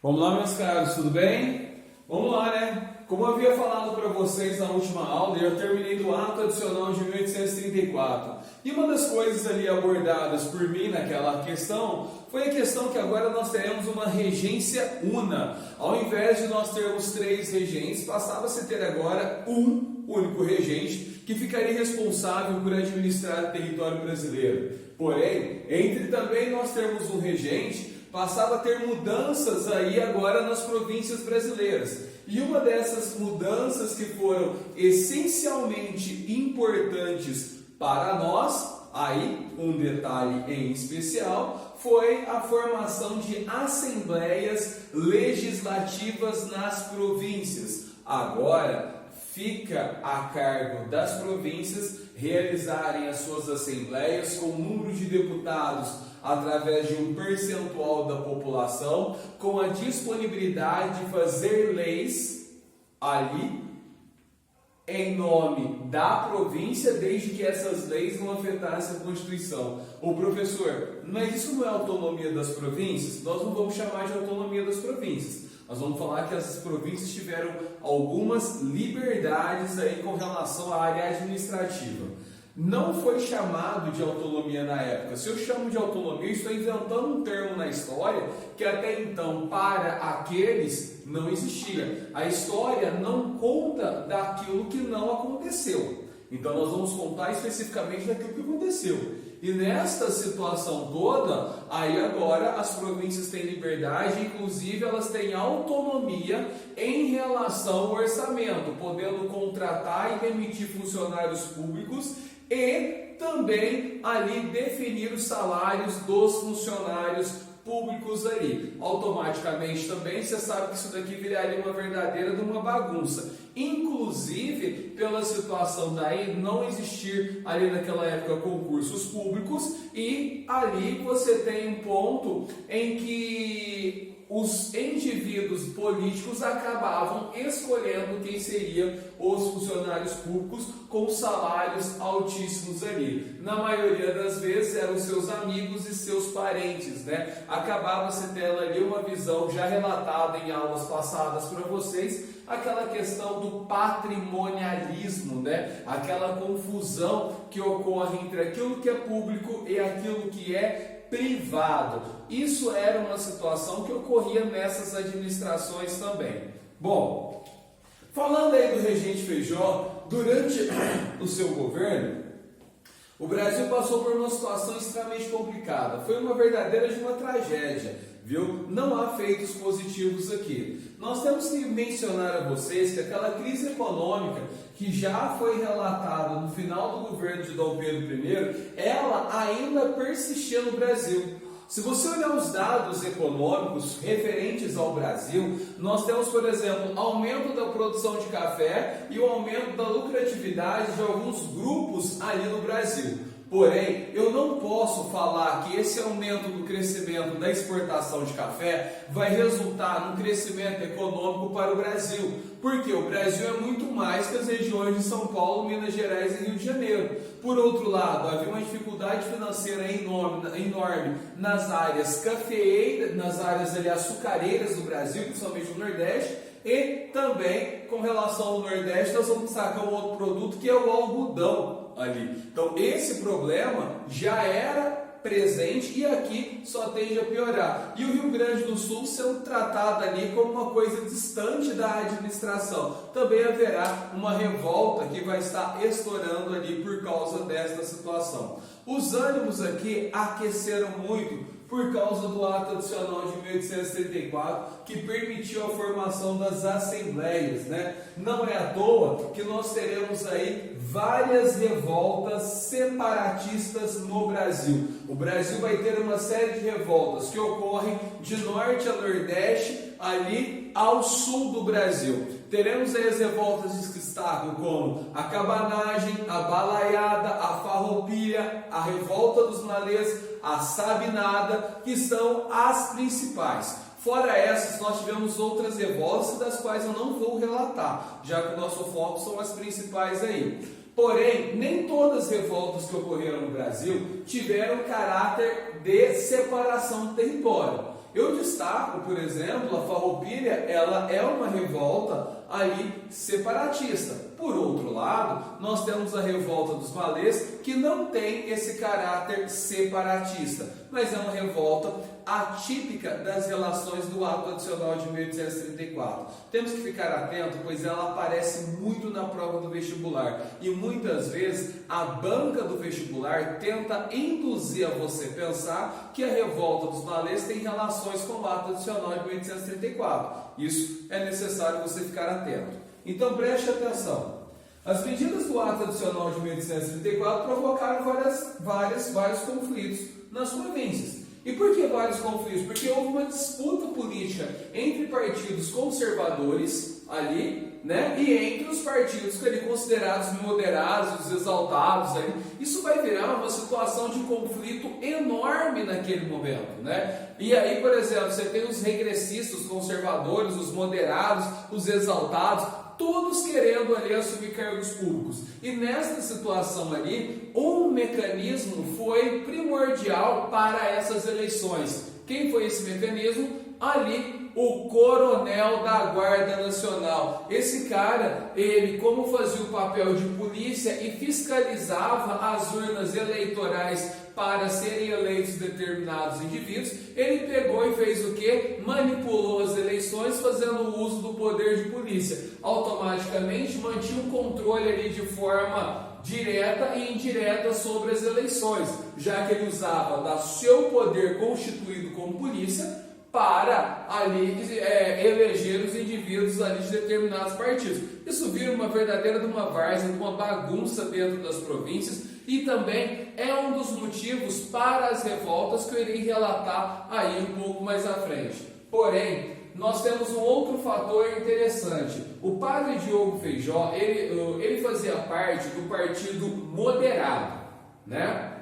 Vamos lá, meus caros, tudo bem? Vamos lá, né? Como eu havia falado para vocês na última aula, eu terminei do ato adicional de 1834. E uma das coisas ali abordadas por mim naquela questão foi a questão que agora nós teremos uma regência una. Ao invés de nós termos 3 regentes, passava-se a ter agora um único regente que ficaria responsável por administrar o território brasileiro. Porém, entre também nós termos um regente, passava a ter mudanças aí agora nas províncias brasileiras. E uma dessas mudanças que foram essencialmente importantes para nós, aí um detalhe em especial, foi a formação de assembleias legislativas nas províncias. Agora fica a cargo das províncias realizarem as suas assembleias com número de deputados através de um percentual da população, com a disponibilidade de fazer leis ali em nome da província, desde que essas leis não afetassem a Constituição. Ô professor, mas isso não é autonomia das províncias? Nós não vamos chamar de autonomia das províncias. Nós vamos falar que as províncias tiveram algumas liberdades aí com relação à área administrativa. Não foi chamado de autonomia na época. Se eu chamo de autonomia, estou inventando um termo na história que até então, para aqueles, não existia. A história não conta daquilo que não aconteceu. Então nós vamos contar especificamente daquilo que aconteceu. E nesta situação toda, aí agora as províncias têm liberdade, inclusive elas têm autonomia em relação ao orçamento, podendo contratar e demitir funcionários públicos e também ali definir os salários dos funcionários públicos ali. Automaticamente também você sabe que isso daqui viraria uma verdadeira de uma bagunça. Inclusive, pela situação daí não existir ali naquela época concursos públicos, e ali você tem um ponto em que os indivíduos políticos acabavam escolhendo quem seriam os funcionários públicos com salários altíssimos ali. Na maioria das vezes eram seus amigos e seus parentes, né? Acabava-se tendo ali uma visão já relatada em aulas passadas para vocês, aquela questão do patrimonialismo, né? Aquela confusão que ocorre entre aquilo que é público e aquilo que é privado. Isso era uma situação que ocorria nessas administrações também. Bom, falando aí do regente Feijó, durante o seu governo, o Brasil passou por uma situação extremamente complicada. Foi uma verdadeira de uma tragédia, viu? Não há feitos positivos aqui. Nós temos que mencionar a vocês que aquela crise econômica que já foi relatada no final do governo de Dom Pedro I, ela ainda persistia no Brasil. Se você olhar os dados econômicos referentes ao Brasil, nós temos, por exemplo, aumento da produção de café e o aumento da lucratividade de alguns grupos ali no Brasil. Porém, eu não posso falar que esse aumento do crescimento da exportação de café vai resultar num crescimento econômico para o Brasil, porque o Brasil é muito mais que as regiões de São Paulo, Minas Gerais e Rio de Janeiro. Por outro lado, havia uma dificuldade financeira enorme nas áreas cafeeiras, nas áreas ali, açucareiras do Brasil, principalmente no Nordeste, e também com relação ao Nordeste nós vamos destacar um outro produto que é o algodão ali. Então esse problema já era presente e aqui só tende a piorar. E o Rio Grande do Sul sendo tratado ali como uma coisa distante da administração. Também haverá uma revolta que vai estar estourando ali por causa desta situação. Os ânimos aqui aqueceram muito por causa do ato adicional de 1834, que permitiu a formação das assembleias, né? Não é à toa que nós teremos aí várias revoltas separatistas no Brasil. O Brasil vai ter uma série de revoltas que ocorrem de norte a nordeste, ali ao sul do Brasil. Teremos aí as revoltas que destacam como a cabanagem, a balaiada, a farroupilha, a revolta dos malês, a sabinada, que são as principais. Fora essas, nós tivemos outras revoltas das quais eu não vou relatar, já que o nosso foco são as principais aí. Porém, nem todas as revoltas que ocorreram no Brasil tiveram caráter de separação do território. Eu destaco, por exemplo, a Farroupilha, ela é uma revolta aí separatista. Por outro lado, nós temos a revolta dos malês, que não tem esse caráter separatista, mas é uma revolta atípica das relações do ato adicional de 1834. Temos que ficar atento, pois ela aparece muito na prova do vestibular e muitas vezes a banca do vestibular tenta induzir a você pensar que a revolta dos malês tem relações com o ato adicional de 1834. Isso é necessário você ficar atento. Então preste atenção. As medidas do ato adicional de 1834 provocaram vários conflitos nas províncias. E por que vários conflitos? Porque houve uma disputa política entre partidos conservadores ali, né? E entre os partidos ali considerados moderados, exaltados ali. Isso vai virar uma situação de conflito enorme naquele momento, né? E aí, por exemplo, você tem os regressistas, os conservadores, os moderados, os exaltados, todos querendo ali assumir cargos públicos. E nessa situação ali, um mecanismo foi primordial para essas eleições. Quem foi esse mecanismo? Ali, o coronel da Guarda Nacional. Esse cara, ele como fazia o papel de polícia e fiscalizava as urnas eleitorais para serem eleitos determinados indivíduos, ele pegou e fez o que? Manipulou as eleições fazendo uso do poder de polícia. Automaticamente mantinha um controle ali de forma direta e indireta sobre as eleições, já que ele usava do seu poder constituído como polícia para ali eleger os indivíduos ali de determinados partidos. Isso vira uma verdadeira de uma várzea, uma bagunça dentro das províncias e também é um dos motivos para as revoltas que eu irei relatar aí um pouco mais à frente. Porém, nós temos um outro fator interessante. O padre Diogo Feijó, ele fazia parte do Partido Moderado, né?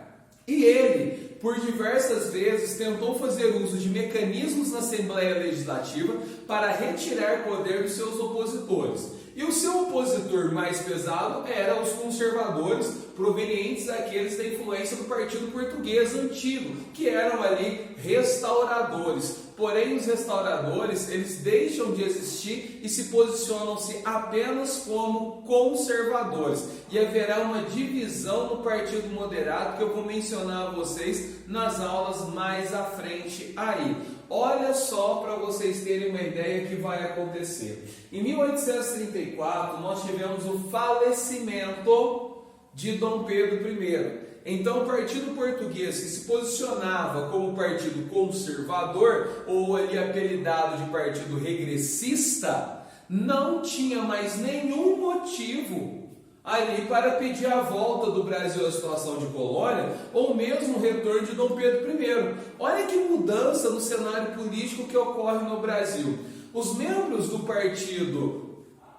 E ele, por diversas vezes, tentou fazer uso de mecanismos na Assembleia Legislativa para retirar poder dos seus opositores. E o seu opositor mais pesado era os conservadores, provenientes daqueles da influência do Partido Português antigo, que eram ali restauradores. Porém, os restauradores, eles deixam de existir e se posicionam-se apenas como conservadores. E haverá uma divisão no Partido Moderado que eu vou mencionar a vocês nas aulas mais à frente aí. Olha só para vocês terem uma ideia que vai acontecer. Em 1834, nós tivemos o falecimento de Dom Pedro I. Então, o Partido Português, que se posicionava como partido conservador, ou ali apelidado de partido regressista, não tinha mais nenhum motivo ali para pedir a volta do Brasil à situação de colônia, ou mesmo o retorno de Dom Pedro I. Olha que mudança no cenário político que ocorre no Brasil. Os membros do partido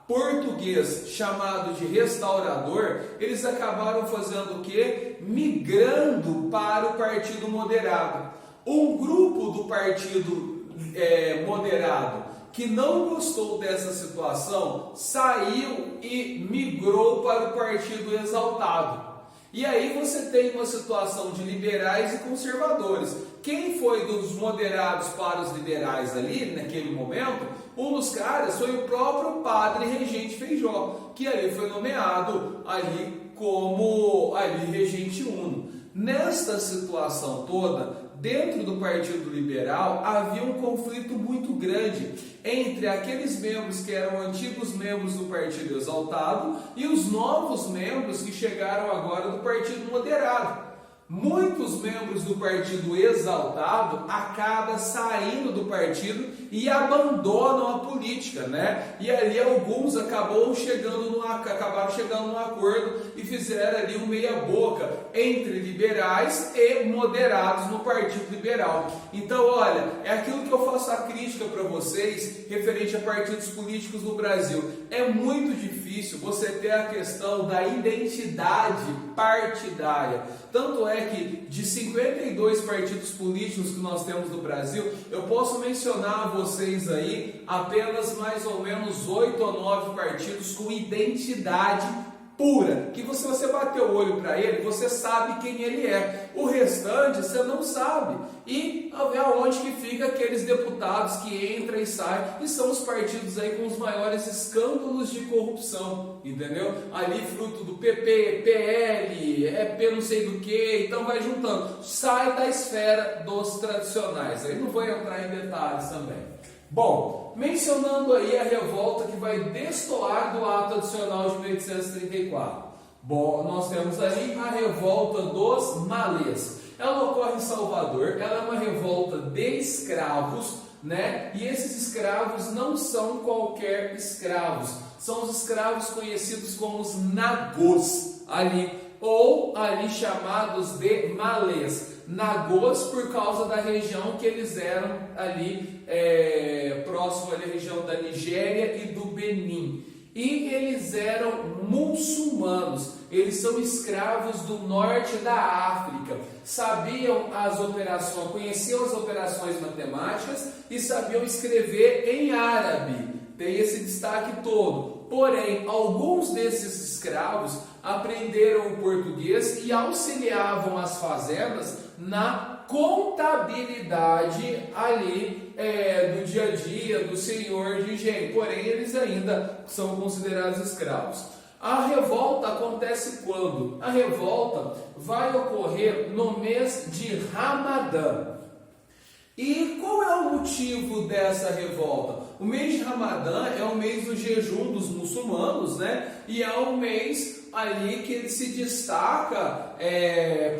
português chamado de restaurador, eles acabaram fazendo o quê? Migrando para o Partido Moderado. Um grupo do Partido Moderado que não gostou dessa situação saiu e migrou para o Partido Exaltado. E aí você tem uma situação de liberais e conservadores. Quem foi dos moderados para os liberais ali, naquele momento? Um dos caras foi o próprio padre Regente Feijó, que ali foi nomeado ali como regente uno. Nesta situação toda, dentro do Partido Liberal, havia um conflito muito grande entre aqueles membros que eram antigos membros do Partido Exaltado e os novos membros que chegaram agora do Partido Moderado. Muitos membros do Partido Exaltado acabam saindo do partido e abandonam a política, né? E ali alguns acabaram chegando num acordo e fizeram ali um meia-boca entre liberais e moderados no Partido Liberal. Então, olha, é aquilo que eu faço a crítica para vocês referente a partidos políticos no Brasil. É muito difícil você ter a questão da identidade partidária. Tanto é que de 52 partidos políticos que nós temos no Brasil, eu posso mencionar a vocês aí apenas mais ou menos 8 ou 9 partidos com identidade pura, que se você bater o olho para ele, você sabe quem ele é. O restante você não sabe. E aonde que fica aqueles deputados que entram e saem, e são os partidos aí com os maiores escândalos de corrupção, entendeu? Ali fruto do PP, PL, EP não sei do que, então vai juntando. Sai da esfera dos tradicionais. Aí não vou entrar em detalhes também. Bom, mencionando aí a revolta que vai destoar do ato adicional de 1834. Bom, nós temos aí a revolta dos malês. Ela ocorre em Salvador, ela é uma revolta de escravos, né? E esses escravos não são qualquer escravos, são os escravos conhecidos como os nagôs ali, ou ali chamados de malês. Nagôs por causa da região que eles eram ali, próximo ali à região da Nigéria e do Benin. E eles eram muçulmanos, eles são escravos do norte da África, sabiam as operações, conheciam as operações matemáticas e sabiam escrever em árabe, tem esse destaque todo. Porém, alguns desses escravos aprenderam o português e auxiliavam as fazendas na contabilidade ali do dia a dia do senhor de engenho, porém eles ainda são considerados escravos. A revolta acontece quando? A revolta vai ocorrer no mês de Ramadã. E qual é o motivo dessa revolta? O mês de Ramadã é o mês do jejum dos muçulmanos, né? E é um mês ali que ele se destaca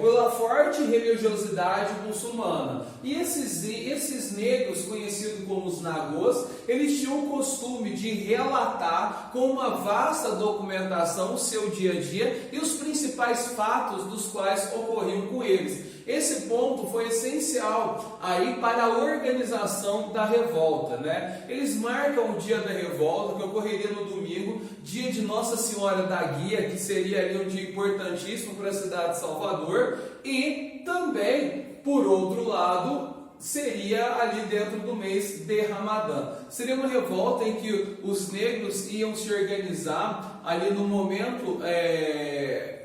pela forte religiosidade muçulmana. E esses negros, conhecidos como os nagôs, eles tinham o costume de relatar com uma vasta documentação o seu dia a dia e os principais fatos dos quais ocorriam com eles. Esse ponto foi essencial aí para a organização da revolta, né? Eles marcam o dia da revolta, que ocorreria no domingo, dia de Nossa Senhora da Guia, que seria ali um dia importantíssimo para a cidade de Salvador, e também, por outro lado, seria ali dentro do mês de Ramadã. Seria uma revolta em que os negros iam se organizar ali no momento,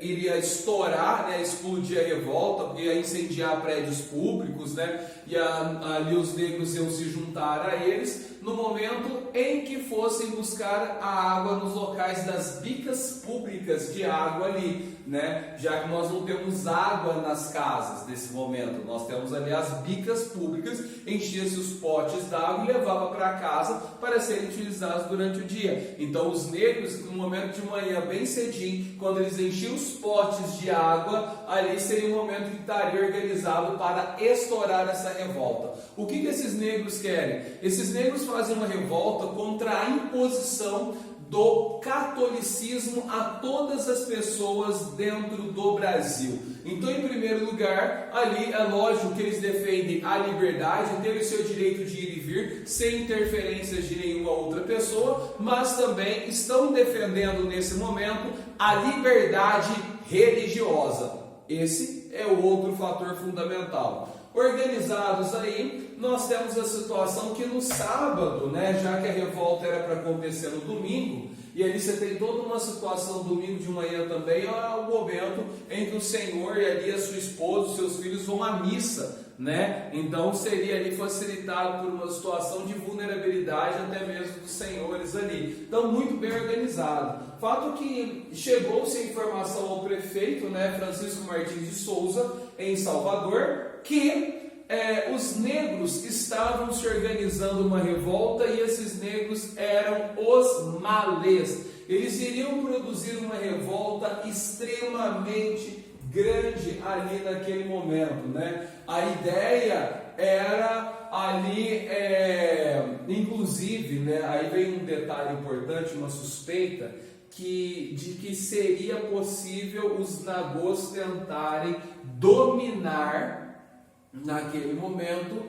iria estourar, né, explodir a revolta, ia incendiar prédios públicos, né, e ali os negros iam se juntar a eles no momento em que fossem buscar a água nos locais das bicas públicas de água ali, né, já que nós não temos água nas casas nesse momento, nós temos ali as bicas públicas, enchia-se os potes d'água e levava para casa para serem utilizados durante o dia. Então os negros, no momento de manhã bem cedinho, quando eles enchiam os potes de água, ali seria o momento que estaria organizado para estourar essa revolta. O que esses negros querem? Esses negros fazem uma revolta contra a imposição do catolicismo a todas as pessoas dentro do Brasil. Então, em primeiro lugar, ali é lógico que eles defendem a liberdade, ter o seu direito de ir e vir, sem interferências de nenhuma outra pessoa, mas também estão defendendo nesse momento a liberdade religiosa. Esse é o outro fator fundamental. Organizados aí, nós temos a situação que no sábado, né, já que a revolta era para acontecer no domingo, e ali você tem toda uma situação, domingo de manhã também, é o momento em que o Senhor e ali a sua esposa, os seus filhos vão à missa, né? Então seria ali facilitado por uma situação de vulnerabilidade até mesmo dos senhores ali. Então muito bem organizado. Fato que chegou-se a informação ao prefeito, né, Francisco Martins de Souza, em Salvador, que os negros estavam se organizando uma revolta e esses negros eram os malês. Eles iriam produzir uma revolta extremamente grande ali naquele momento, né? A ideia era ali, inclusive, né, aí vem um detalhe importante, uma suspeita, de que seria possível os nagôs tentarem dominar naquele momento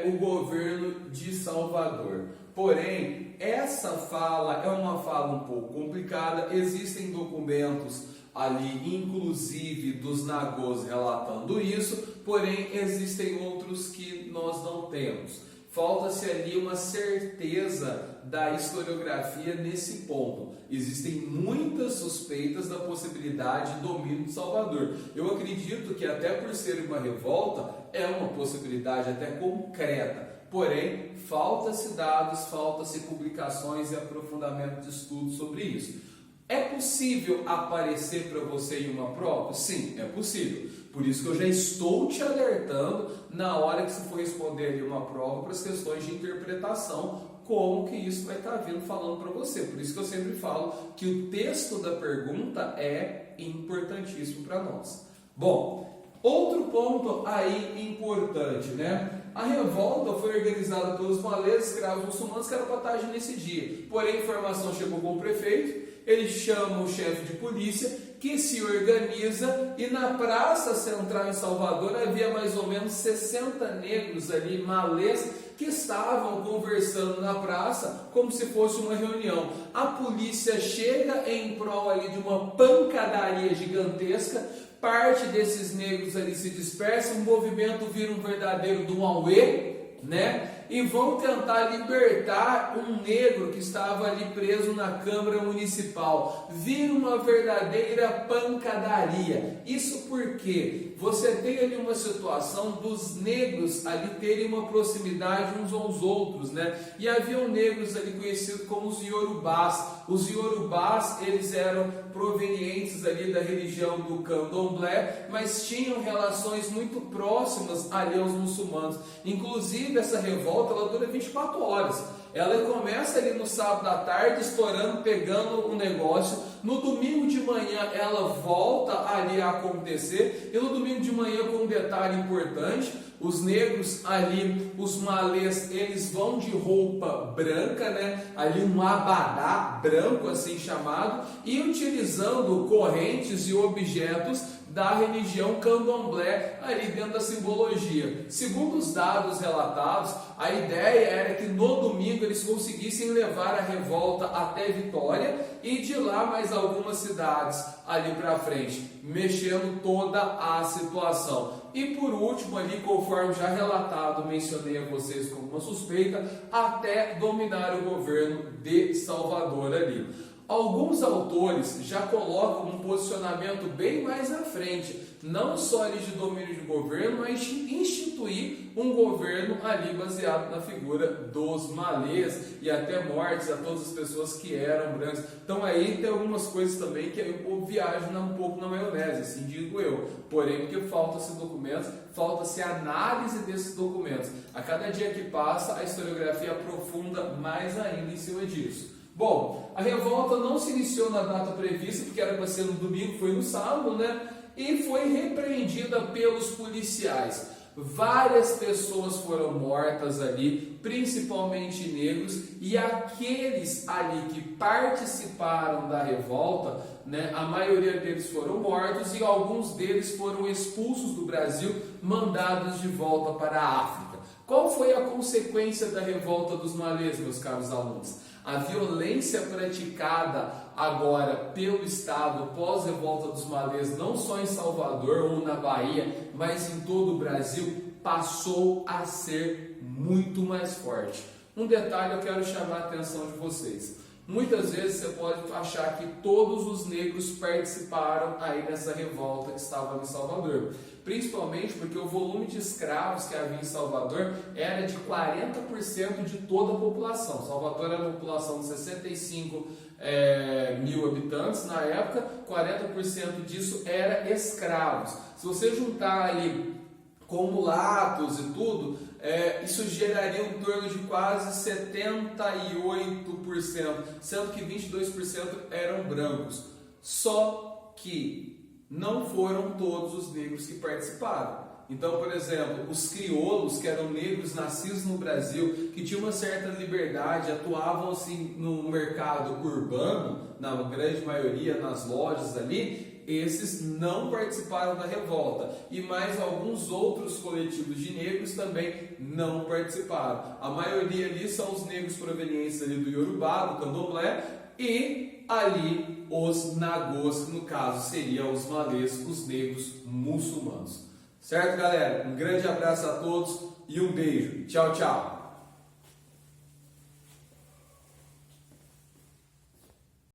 o governo de Salvador. Porém, essa fala é uma fala um pouco complicada, existem documentos ali, inclusive dos nagôs relatando isso, porém existem outros que nós não temos. falta-se ali uma certeza da historiografia nesse ponto. Existem muitas suspeitas da possibilidade de domínio de Salvador. Eu acredito que até por ser uma revolta, é uma possibilidade até concreta. Porém, falta-se dados, falta-se publicações e aprofundamento de estudos sobre isso. É possível aparecer para você em uma prova? Sim, é possível. Por isso que eu já estou te alertando na hora que você for responder ali uma prova para as questões de interpretação, como que isso vai estar vindo falando para você. Por isso que eu sempre falo que o texto da pergunta é importantíssimo para nós. Bom, outro ponto aí importante, né? A revolta foi organizada pelos maleses, escravos muçulmanos, que era para estar agindo nesse dia. Porém, a informação chegou com o prefeito, ele chama o chefe de polícia, que se organiza, e na praça central em Salvador havia mais ou menos 60 negros ali, malês, que estavam conversando na praça como se fosse uma reunião. A polícia chega em prol ali de uma pancadaria gigantesca, parte desses negros ali se dispersa, o movimento vira um verdadeiro Dumauê, né? E vão tentar libertar um negro que estava ali preso na Câmara Municipal. Vira uma verdadeira pancadaria. Isso porque você tem ali uma situação dos negros ali terem uma proximidade uns aos outros, né? E haviam negros ali conhecidos como os Iorubás. Os Iorubás, eles eram provenientes ali da religião do Candomblé, mas tinham relações muito próximas ali aos muçulmanos. Inclusive, essa revolta ela dura 24 horas. Ela começa ali no sábado à tarde, estourando, pegando um negócio. No domingo de manhã ela volta ali a acontecer. E no domingo de manhã, com um detalhe importante, os negros ali, os malês, eles vão de roupa branca, né? Ali um abadá branco, assim chamado, e utilizando correntes e objetos da religião candomblé ali dentro da simbologia. Segundo os dados relatados, a ideia era que no domingo eles conseguissem levar a revolta até Vitória e de lá mais algumas cidades ali para frente, mexendo toda a situação. E por último ali, conforme já relatado, mencionei a vocês como uma suspeita, até dominar o governo de Salvador ali. Alguns autores já colocam um posicionamento bem mais à frente, não só ali de domínio de governo, mas de instituir um governo ali baseado na figura dos malês e até mortes a todas as pessoas que eram brancas. Então aí tem algumas coisas também que eu viajo um pouco na maionese, assim digo eu. Porém, porque falta-se documentos, falta-se análise desses documentos. A cada dia que passa, a historiografia aprofunda mais ainda em cima disso. Bom, a revolta não se iniciou na data prevista, porque era para ser no domingo, foi no sábado, né? E foi repreendida pelos policiais. Várias pessoas foram mortas ali, principalmente negros, e aqueles ali que participaram da revolta, né, a maioria deles foram mortos e alguns deles foram expulsos do Brasil, mandados de volta para a África. Qual foi a consequência da revolta dos malês, meus caros alunos? A violência praticada agora pelo Estado pós-revolta dos malês, não só em Salvador ou na Bahia, mas em todo o Brasil, passou a ser muito mais forte. Um detalhe eu quero chamar a atenção de vocês. Muitas vezes você pode achar que todos os negros participaram aí nessa revolta que estava em Salvador. Principalmente porque o volume de escravos que havia em Salvador era de 40% de toda a população. Salvador era uma população de 65 mil habitantes na época, 40% disso era escravos. Se você juntar ali com mulatos e tudo, isso geraria em torno de quase 78%, sendo que 22% eram brancos. Só que não foram todos os negros que participaram. Então, por exemplo, os crioulos, que eram negros nascidos no Brasil, que tinham uma certa liberdade, atuavam assim no mercado urbano, na grande maioria, nas lojas ali, esses não participaram da revolta. E mais alguns outros coletivos de negros também não participaram. A maioria ali são os negros provenientes ali do Iorubá, do Candomblé, e ali os nagôs, que no caso seriam os malês, os negros muçulmanos. Certo, galera? Um grande abraço a todos e um beijo. Tchau, tchau!